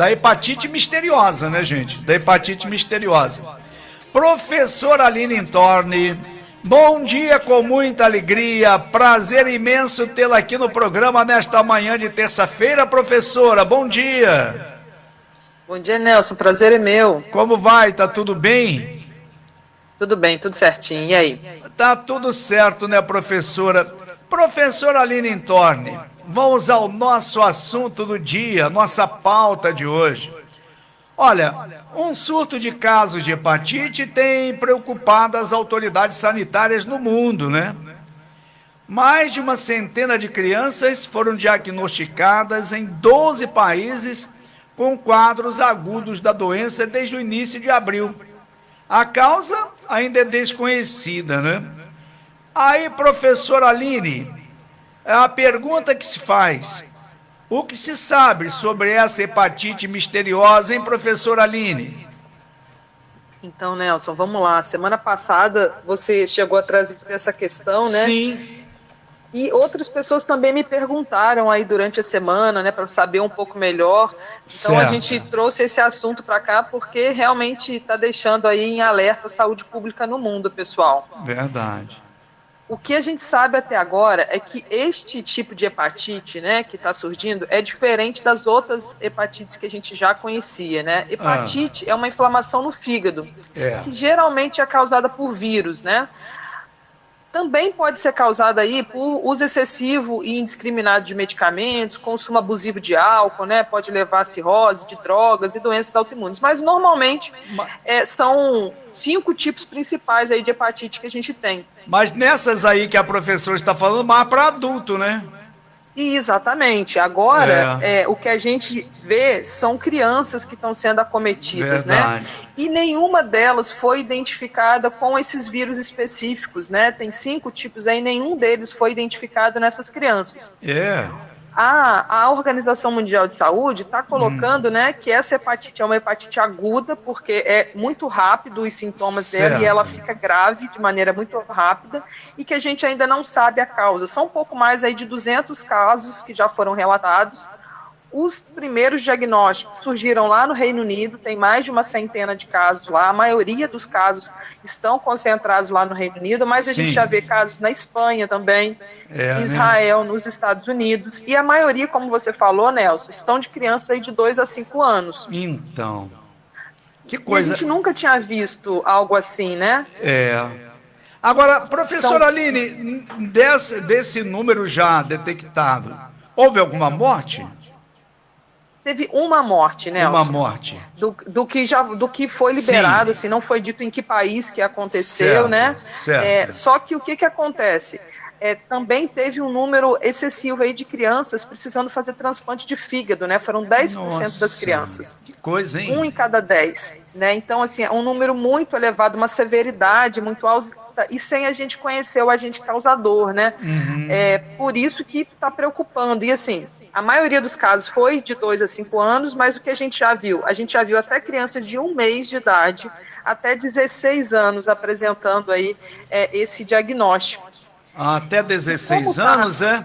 Da hepatite misteriosa, né, gente? Da hepatite misteriosa. Professora Aline Intorni, bom dia com muita alegria, prazer imenso tê-la aqui no programa nesta manhã de terça-feira, professora, bom dia. Bom dia, Nelson, prazer é meu. Como vai, tá tudo bem? Tudo bem, tudo certinho, e aí? Tá tudo certo, né, professora? Professora Aline Intorni, vamos ao nosso assunto do dia, nossa pauta de hoje. Olha, um surto de casos de hepatite tem preocupado as autoridades sanitárias no mundo, né? Mais de uma centena de crianças foram diagnosticadas em 12 países com quadros agudos da doença desde o início de abril. A causa ainda é desconhecida, né? Aí, professora Aline, a pergunta que se faz: o que se sabe sobre essa hepatite misteriosa, hein, professora Aline? Então, Nelson, vamos lá. Semana passada você chegou a trazer essa questão, né? Sim. E outras pessoas também me perguntaram aí durante a semana, né, para saber um pouco melhor. Então a Certo. gente trouxe esse assunto para cá porque realmente está deixando aí em alerta a saúde pública no mundo, pessoal. Verdade. O que a gente sabe até agora é que este tipo de hepatite, né, que está surgindo, é diferente das outras hepatites que a gente já conhecia, né? Hepatite é uma inflamação no fígado, É. que geralmente é causada por vírus, né? Também pode ser causada aí por uso excessivo e indiscriminado de medicamentos, consumo abusivo de álcool, né? Pode levar a cirrose, de drogas e doenças autoimunes. Mas normalmente são 5 tipos principais aí de hepatite que a gente tem. Mas nessas aí que a professora está falando, mais para adulto, né? E exatamente. Agora, o que a gente vê são crianças que estão sendo acometidas, Verdade. né? E nenhuma delas foi identificada com esses vírus específicos, né? Tem 5 tipos aí, nenhum deles foi identificado nessas crianças. É. A Organização Mundial de Saúde está colocando, né, que essa hepatite é uma hepatite aguda, porque é muito rápido os sintomas dela e ela Certo. fica grave de maneira muito rápida e que a gente ainda não sabe a causa. São um pouco mais aí de 200 casos que já foram relatados. Os primeiros diagnósticos surgiram lá no Reino Unido, tem mais de uma centena de casos lá, a maioria dos casos estão concentrados lá no Reino Unido, mas a gente já vê casos na Espanha também, em Né? Israel, nos Estados Unidos, e a maioria, como você falou, Nelson, estão de crianças aí de 2 a 5 anos. Então, que E a coisa. gente nunca tinha visto algo assim, né? Agora, São professora Aline, desse número já detectado, houve alguma morte? Teve uma morte, Uma Nelson, morte. do que foi Sim. liberado, assim, não foi dito em que país que aconteceu, Certo, né? certo. Só que o que acontece? Também teve um número excessivo aí de crianças precisando fazer transplante de fígado, né? Foram 10% das Nossa, crianças. que coisa, Um hein? em cada 10, né? Então, assim, é um número muito elevado, uma severidade muito alta, e sem a gente conhecer o agente causador, né? É por isso que está preocupando. E, assim, a maioria dos casos foi de 2 a 5 anos, mas o que a gente já viu? A gente já viu até crianças de 1 mês de idade, até 16 anos apresentando aí esse diagnóstico. Até E como 16 está anos, é?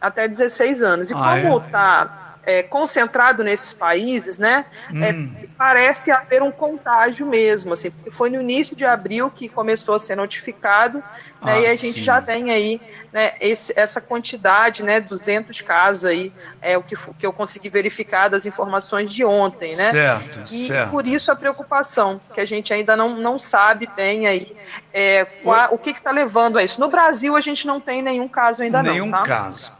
até 16 anos. E Ah, como é? está concentrado nesses países, né, parece haver um contágio mesmo, assim, porque foi no início de abril que começou a ser notificado, né, e a gente já Sim. tem aí, né, essa quantidade, né, 200 casos aí, o que eu consegui verificar das informações de ontem, né, Certo, e por certo. isso a preocupação, que a gente ainda não sabe bem aí o que está levando a isso. No Brasil a gente não tem nenhum caso ainda não, Nenhum tá? caso.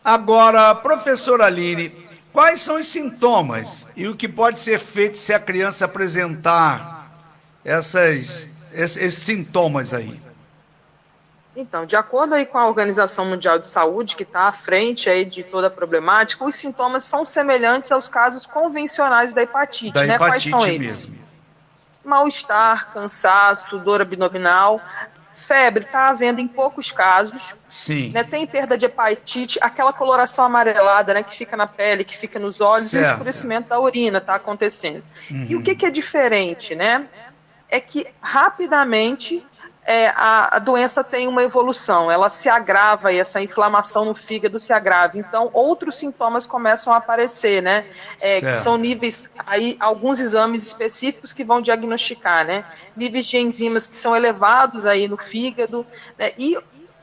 Agora, professora Aline, quais são os sintomas e o que pode ser feito se a criança apresentar esses sintomas aí? Então, de acordo aí com a Organização Mundial de Saúde, que está à frente aí de toda a problemática, os sintomas são semelhantes aos casos convencionais da Da hepatite, né? Quais são hepatite eles? mesmo. Mal-estar, cansaço, dor abdominal, febre, está havendo em poucos casos, Sim. né? Tem perda de hepatite, aquela coloração amarelada, né, que fica na pele, que fica nos olhos, e o Certo. escurecimento da urina está acontecendo. E o que é diferente, né? É que rapidamente a doença tem uma evolução, ela se agrava e essa inflamação no fígado se agrava. Então, outros sintomas começam a aparecer, né? Que são níveis, aí, alguns exames específicos que vão diagnosticar, né? Níveis de enzimas que são elevados aí no fígado, né? E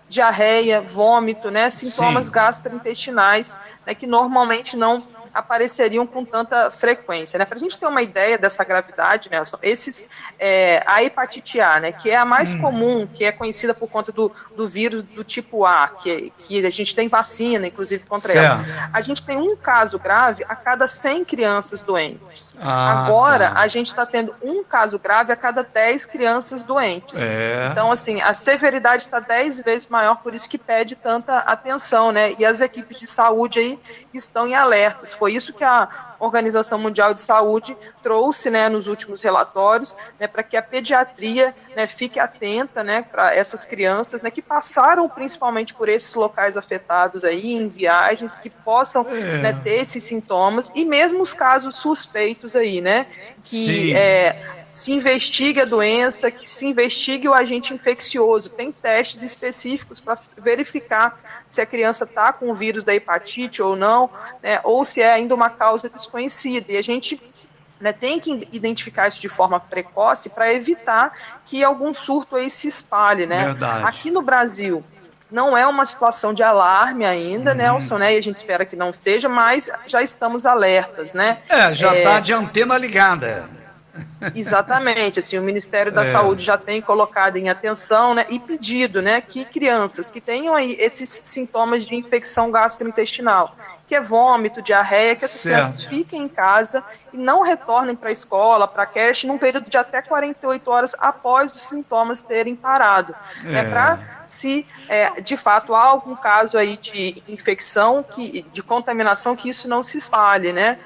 diarreia, vômito, né? Sintomas Sim. gastrointestinais, né? Que normalmente não apareceriam com tanta frequência, né? Para a gente ter uma ideia dessa gravidade, Nelson, a hepatite A, né, que é a mais comum, que é conhecida por conta do vírus do tipo A, que a gente tem vacina, inclusive, contra ela. A gente tem um caso grave a cada 100 crianças doentes. Agora, a gente está tendo um caso grave a cada 10 crianças doentes. Então, assim, a severidade está 10 vezes maior, por isso que pede tanta atenção, né? E as equipes de saúde aí estão em alertas. Foi isso que a Organização Mundial de Saúde trouxe, né, nos últimos relatórios, né, para que a pediatria, né, fique atenta, né, para essas crianças, né, que passaram principalmente por esses locais afetados aí em viagens, que possam, né, ter esses sintomas, e mesmo os casos suspeitos aí, né, que se investigue a doença, que se investigue o agente infeccioso. Tem testes específicos para verificar se a criança está com o vírus da hepatite ou não, né, ou se é ainda uma causa desconhecida. E a gente, né, tem que identificar isso de forma precoce para evitar que algum surto aí se espalhe, né? Verdade. Aqui no Brasil não é uma situação de alarme ainda, Nelson, né? E a gente espera que não seja, mas já estamos alertas, né? Já está de antena ligada. Exatamente, assim, o Ministério da Saúde já tem colocado em atenção, né, e pedido, né, que crianças que tenham aí esses sintomas de infecção gastrointestinal, que é vômito, diarreia, que essas crianças fiquem em casa e não retornem para a escola, para a creche, num período de até 48 horas após os sintomas terem parado, né, para se, de fato, há algum caso aí de infecção, de contaminação, que isso não se espalhe, né,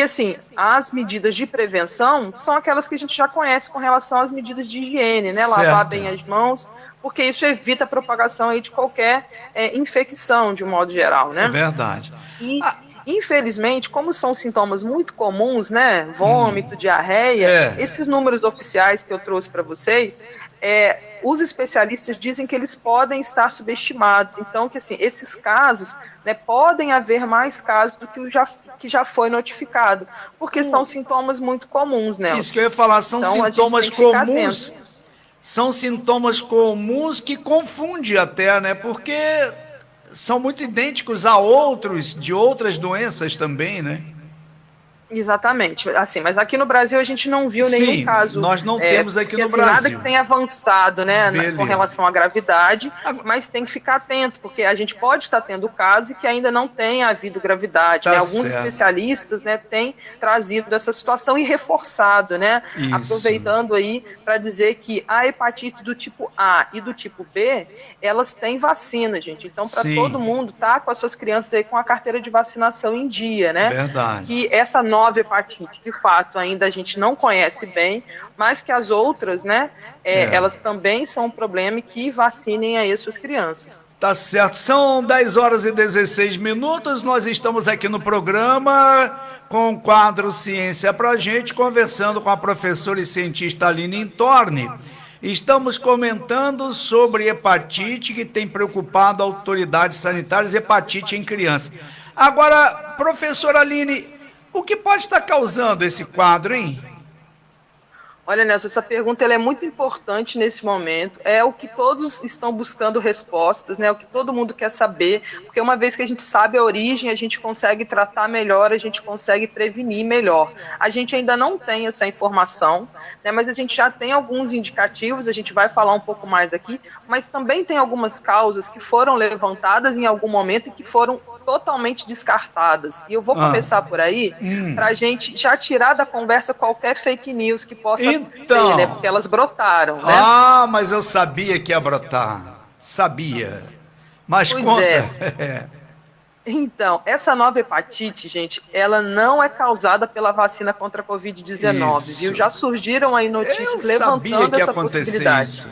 assim, as medidas de prevenção são aquelas que a gente já conhece com relação às medidas de higiene, né? Lavar bem as mãos, porque isso evita a propagação aí de qualquer infecção, de um modo geral, né? É verdade. E, infelizmente, como são sintomas muito comuns, né? Vômito, diarreia, esses números oficiais que eu trouxe para vocês, os especialistas dizem que eles podem estar subestimados. Então, que assim, esses casos, né, podem haver mais casos do que já foi notificado, porque são sintomas muito comuns, né? Isso que eu ia falar, são então, sintomas comuns. São sintomas comuns que confundem até, né? Porque são muito idênticos a outros de outras doenças também, né? Exatamente, assim, mas aqui no Brasil a gente não viu nenhum caso. Nós não temos aqui no assim, Brasil. Nada que tenha avançado, né, com relação à gravidade, mas tem que ficar atento, porque a gente pode estar tendo caso e que ainda não tenha havido gravidade. Né? Alguns especialistas, né, têm trazido essa situação e reforçado, né, aproveitando aí para dizer que a hepatite do tipo A e do tipo B, elas têm vacina, gente. Então, para todo mundo, tá com as suas crianças aí com a carteira de vacinação em dia, né? Verdade. Que essa nova hepatite, de fato, ainda a gente não conhece bem, mas que as outras, né, elas também são um problema e que vacinem aí as suas crianças. Tá certo, são 10 horas e 16 minutos, nós estamos aqui no programa com o quadro Ciência pra Gente, conversando com a professora e cientista Aline Intorni. Estamos comentando sobre hepatite que tem preocupado autoridades sanitárias, hepatite em crianças. Agora, professora Aline, o que pode estar causando esse quadro, hein? Olha, Nelson, essa pergunta ela é muito importante nesse momento, é o que todos estão buscando respostas, né? O que todo mundo quer saber, porque uma vez que a gente sabe a origem, a gente consegue tratar melhor, a gente consegue prevenir melhor. A gente ainda não tem essa informação, né? Mas a gente já tem alguns indicativos, a gente vai falar um pouco mais aqui, mas também tem algumas causas que foram levantadas em algum momento e que foram totalmente descartadas. E eu vou começar por aí, para a gente já tirar da conversa qualquer fake news que possa ter, né? Porque elas brotaram, né? Mas eu sabia que ia brotar. Sabia. Mas pois conta. Então, essa nova hepatite, gente, ela não é causada pela vacina contra a Covid-19, viu? Já surgiram aí notícias levantando essa possibilidade. Isso.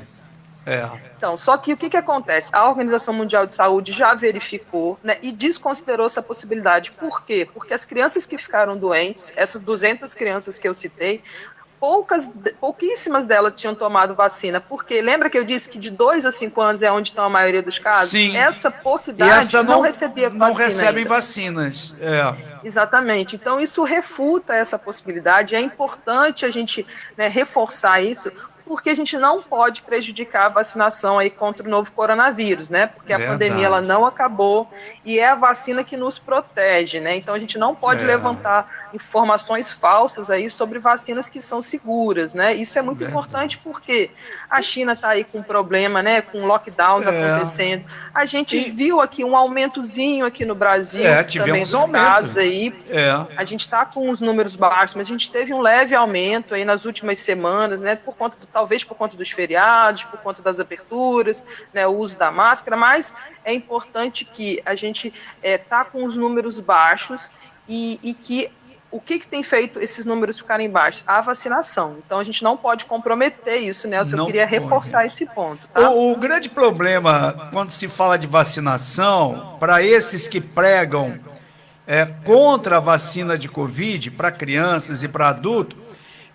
Então, só que o que acontece? A Organização Mundial de Saúde já verificou, né, e desconsiderou essa possibilidade. Por quê? Porque as crianças que ficaram doentes, essas 200 crianças que eu citei, pouquíssimas delas tinham tomado vacina, porque lembra que eu disse que de 2 a 5 anos é onde estão a maioria dos casos? Sim. Essa pouca E idade essa não recebia vacina não recebem ainda. vacinas. Exatamente. Então, isso refuta essa possibilidade. É importante a gente, né, reforçar isso, porque a gente não pode prejudicar a vacinação aí contra o novo coronavírus, né? Porque a pandemia ela Verdade. não acabou e é a vacina que nos protege, né? Então a gente não pode levantar informações falsas aí sobre vacinas que são seguras, né? Isso é muito importante porque a China está aí com problema, né? Com lockdowns acontecendo. A gente E viu aqui um aumentozinho aqui no Brasil também tivemos dos aumento. casos aí. A gente está com os números baixos, mas a gente teve um leve aumento aí nas últimas semanas, né? Talvez por conta dos feriados, por conta das aberturas, né? O uso da máscara, mas é importante que a gente está com os números baixos e que o que tem feito esses números ficarem baixos? A vacinação. Então a gente não pode comprometer isso, Nelson. Eu Não queria pode. reforçar esse ponto, tá? O grande problema quando se fala de vacinação, para esses que pregam contra a vacina de Covid, para crianças e para adultos,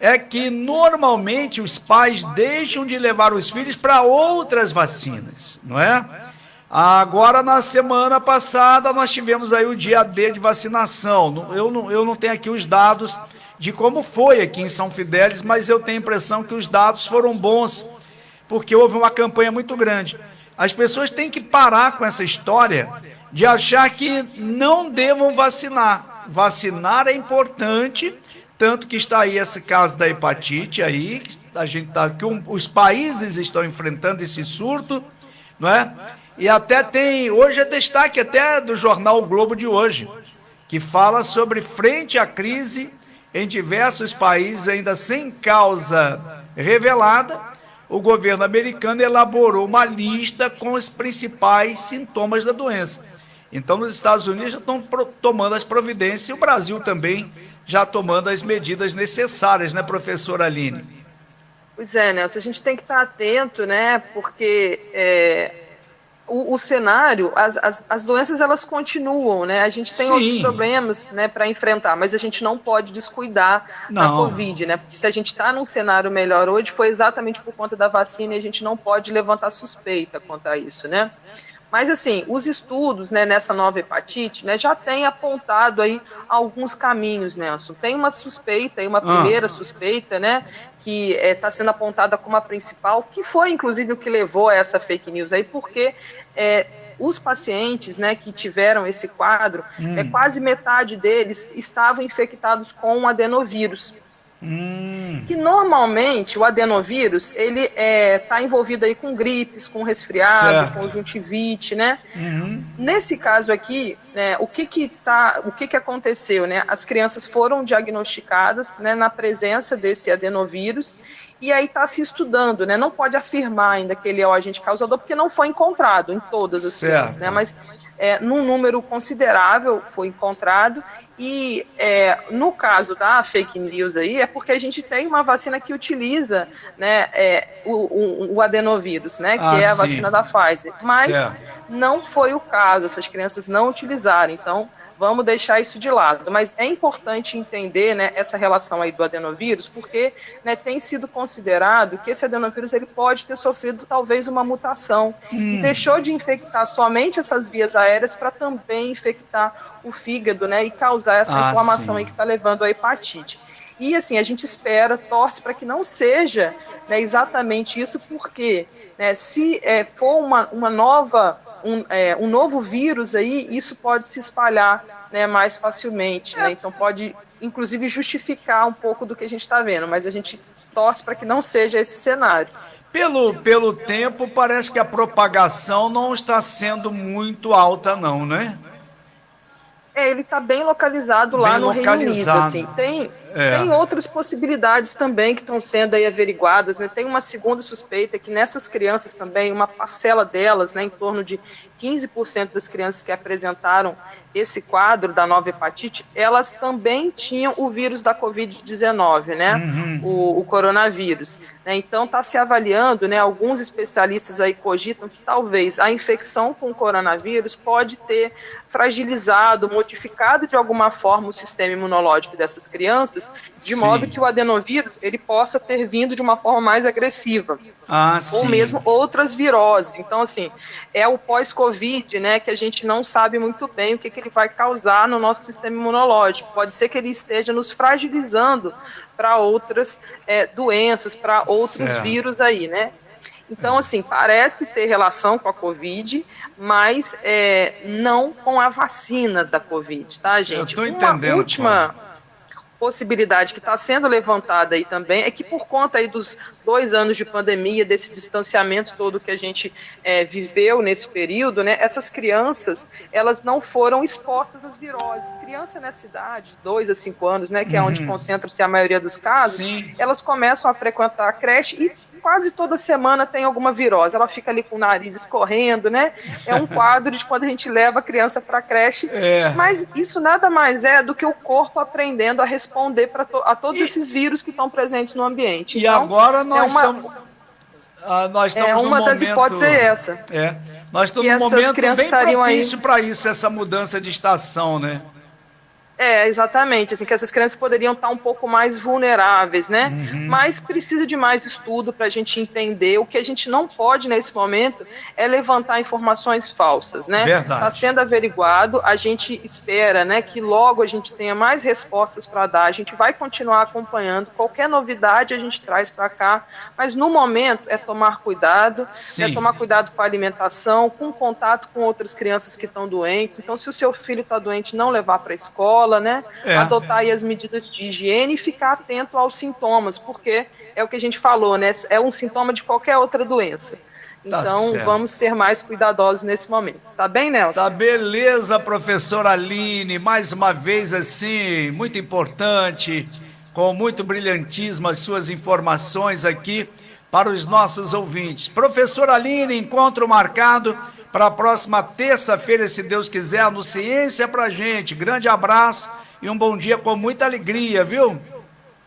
é que normalmente os pais deixam de levar os filhos para outras vacinas, não é? Agora, na semana passada, nós tivemos aí o dia D de vacinação. Eu não tenho aqui os dados de como foi aqui em São Fidélis, mas eu tenho a impressão que os dados foram bons, porque houve uma campanha muito grande. As pessoas têm que parar com essa história de achar que não devam vacinar. Vacinar é importante, tanto que está aí esse caso da hepatite aí, os países estão enfrentando esse surto, não é? E até hoje é destaque até do jornal O Globo de hoje, que fala sobre frente à crise em diversos países ainda sem causa revelada, o governo americano elaborou uma lista com os principais sintomas da doença. Então, nos Estados Unidos já estão tomando as providências e o Brasil também já tomando as medidas necessárias, né, professora Aline? Pois é, Nelson, a gente tem que estar atento, né, porque o cenário, as doenças elas continuam, né? A gente tem outros problemas, né, para enfrentar, mas a gente não pode descuidar da Covid, né? Porque se a gente está num cenário melhor hoje, foi exatamente por conta da vacina e a gente não pode levantar suspeita quanto a isso, né? Mas, assim, os estudos, né, nessa nova hepatite, né, já têm apontado aí alguns caminhos, Nelson. Tem uma suspeita, uma primeira suspeita, né, que está sendo apontada como a principal, que foi, inclusive, o que levou a essa fake news aí, porque os pacientes, né, que tiveram esse quadro, quase metade deles estavam infectados com um adenovírus. Que normalmente o adenovírus ele está envolvido aí com gripes, com resfriado, com conjuntivite, né? Nesse caso aqui, né, o que aconteceu, né? As crianças foram diagnosticadas, né, na presença desse adenovírus e aí está se estudando, né? Não pode afirmar ainda que ele é o agente causador porque não foi encontrado em todas as crianças, né? Mas num número considerável foi encontrado e no caso da fake news aí é porque a gente tem uma vacina que utiliza, né, o adenovírus, né, que é a vacina da Pfizer, mas não foi o caso, essas crianças não utilizaram, então vamos deixar isso de lado, mas é importante entender, né, essa relação aí do adenovírus, porque, né, tem sido considerado que esse adenovírus ele pode ter sofrido talvez uma mutação e deixou de infectar somente essas vias aéreas para também infectar o fígado, né, e causar essa inflamação aí que está levando à hepatite. E assim, a gente espera, torce para que não seja, né, exatamente isso, porque, né, se for uma nova um novo vírus aí, isso pode se espalhar, né, mais facilmente, né? Então pode, inclusive, justificar um pouco do que a gente está vendo, mas a gente torce para que não seja esse cenário. Pelo tempo, parece que a propagação não está sendo muito alta, não, né? Ele está bem localizado lá no Reino Unido, assim. Tem outras possibilidades também que estão sendo aí averiguadas, né? Tem uma segunda suspeita que nessas crianças também, uma parcela delas, né, em torno de 15% das crianças que apresentaram esse quadro da nova hepatite, elas também tinham o vírus da Covid-19, né? O coronavírus. Né? Então está se avaliando, né? Alguns especialistas aí cogitam que talvez a infecção com o coronavírus pode ter fragilizado, modificado de alguma forma o sistema imunológico dessas crianças crianças, de modo que o adenovírus ele possa ter vindo de uma forma mais agressiva. Ou mesmo outras viroses. Então, assim, é o pós-Covid, né, que a gente não sabe muito bem o que ele vai causar no nosso sistema imunológico. Pode ser que ele esteja nos fragilizando para outras doenças, para outros vírus aí, né? Então, assim, parece ter relação com a Covid, mas não com a vacina da Covid, tá, gente? Eu estou entendendo. Uma última possibilidade que está sendo levantada aí também é que por conta aí dos 2 anos de pandemia, desse distanciamento todo que a gente viveu nesse período, né, essas crianças, elas não foram expostas às viroses. Criança nessa idade, 2 a 5 anos, né, que é onde concentra-se a maioria dos casos, elas começam a frequentar a creche e quase toda semana tem alguma virose. Ela fica ali com o nariz escorrendo, né? É um quadro de quando a gente leva a criança para a creche. Mas isso nada mais é do que o corpo aprendendo a responder a todos esses vírus que estão presentes no ambiente. E então, agora nós estamos uma das hipóteses é essa. Nós estamos num momento bem propício para isso, essa mudança de estação, né? Exatamente, assim, que essas crianças poderiam estar um pouco mais vulneráveis, né? Mas precisa de mais estudo para a gente entender. O que a gente não pode nesse momento é levantar informações falsas, né? Está sendo averiguado, a gente espera, né, que logo a gente tenha mais respostas para dar. A gente vai continuar acompanhando, qualquer novidade a gente traz para cá, mas no momento é tomar cuidado, tomar cuidado com a alimentação, com o contato com outras crianças que estão doentes. Então, se o seu filho está doente, não levar para a escola, né? Adotar aí as medidas de higiene e ficar atento aos sintomas, porque é o que a gente falou, né? É um sintoma de qualquer outra doença. Então, vamos ser mais cuidadosos nesse momento. Tá bem, Nelson? Tá beleza, professora Aline. Mais uma vez, assim, muito importante, com muito brilhantismo, as suas informações aqui para os nossos ouvintes. Professora Aline, encontro marcado para a próxima terça-feira, se Deus quiser, no Ciência pra gente. Grande abraço e um bom dia com muita alegria, viu?